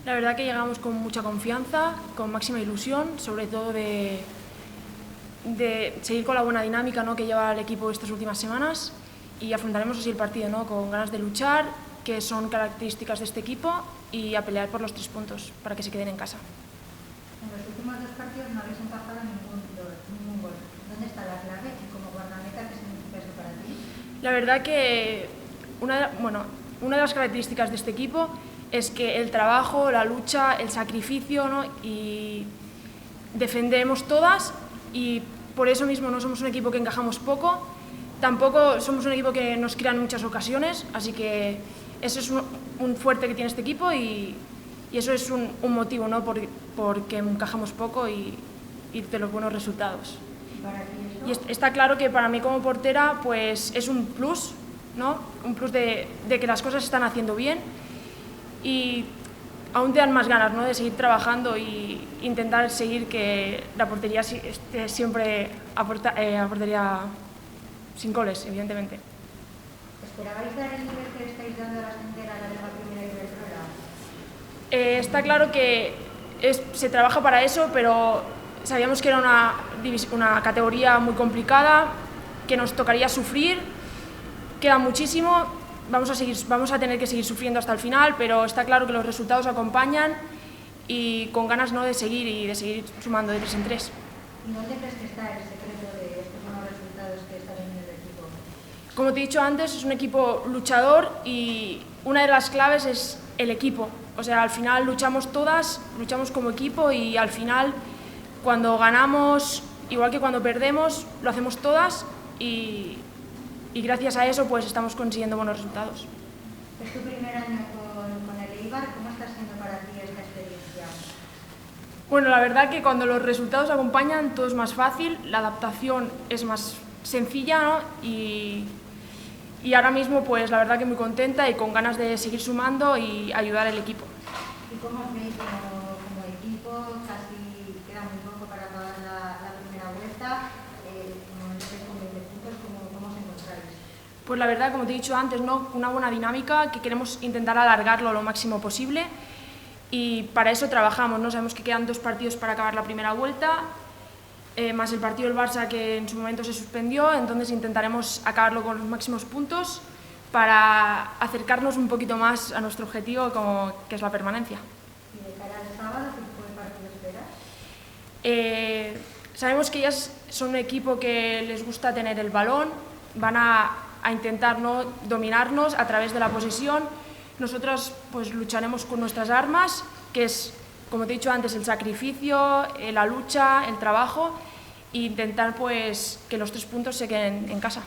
La verdad que llegamos con mucha confianza, con máxima ilusión, sobre todo de seguir con la buena dinámica, ¿no?, que lleva el equipo estas últimas semanas, y afrontaremos así el partido, ¿no?, con ganas de luchar, que son características de este equipo, y a pelear por los 3 puntos para que se queden en casa. En los últimos 2 partidos no habéis encajado ningún gol. ¿Dónde está la clave y como guardameta qué significa eso para ti? La verdad que una de las características de este equipo es que el trabajo, la lucha, el sacrificio, ¿no?, y defendemos todas, y por eso mismo no somos un equipo que encajamos poco, tampoco somos un equipo que nos crean muchas ocasiones, así que eso es un fuerte que tiene este equipo, y eso es un motivo, ¿no?, porque encajamos poco y de los buenos resultados. ¿Para ti Y eso? está claro que para mí como portera pues es un plus, ¿no?, un plus de que las cosas se están haciendo bien, y aún te dan más ganas, ¿no?, de seguir trabajando e intentar seguir que la portería esté siempre a portería sin goles, evidentemente. ¿Esperabais dar el nivel que estáis dando a la Sendera, la Liga Primera y Iberdrola? Está claro que se trabaja para eso, pero sabíamos que era una categoría muy complicada, que nos tocaría sufrir, queda muchísimo. Vamos a tener que seguir sufriendo hasta el final, pero está claro que los resultados acompañan, y con ganas, ¿no?, de seguir sumando de 3 en 3. ¿Y dónde crees que está el secreto de estos buenos resultados que está teniendo el equipo? Como te he dicho antes, es un equipo luchador, y una de las claves es el equipo. O sea, al final luchamos todas, luchamos como equipo, y al final cuando ganamos, igual que cuando perdemos, lo hacemos todas, y gracias a eso pues estamos consiguiendo buenos resultados. Es tu primer año con el Eibar, ¿cómo está siendo para ti esta experiencia? Bueno, la verdad que cuando los resultados acompañan todo es más fácil, la adaptación es más sencilla, ¿no?, y ahora mismo pues la verdad que muy contenta y con ganas de seguir sumando y ayudar al equipo. ¿Y cómo os veis como equipo? Casi queda muy poco para acabar la primera vuelta. Como estáis con 20 puntos, ¿cómo os encontráis? Pues la verdad, como te he dicho antes, ¿no?, una buena dinámica, que queremos intentar alargarlo lo máximo posible, y para eso trabajamos, ¿no? Sabemos que quedan 2 partidos para acabar la primera vuelta, más el partido del Barça que en su momento se suspendió, entonces intentaremos acabarlo con los máximos puntos para acercarnos un poquito más a nuestro objetivo, que es la permanencia. ¿Y de cara al sábado, qué tipo de partido esperas? Sabemos que ellas son un equipo que les gusta tener el balón, van a intentar, ¿no?, dominarnos a través de la posesión. Nosotros pues lucharemos con nuestras armas, que es, como te he dicho antes, el sacrificio, la lucha, el trabajo, e intentar pues que los 3 puntos se queden en casa.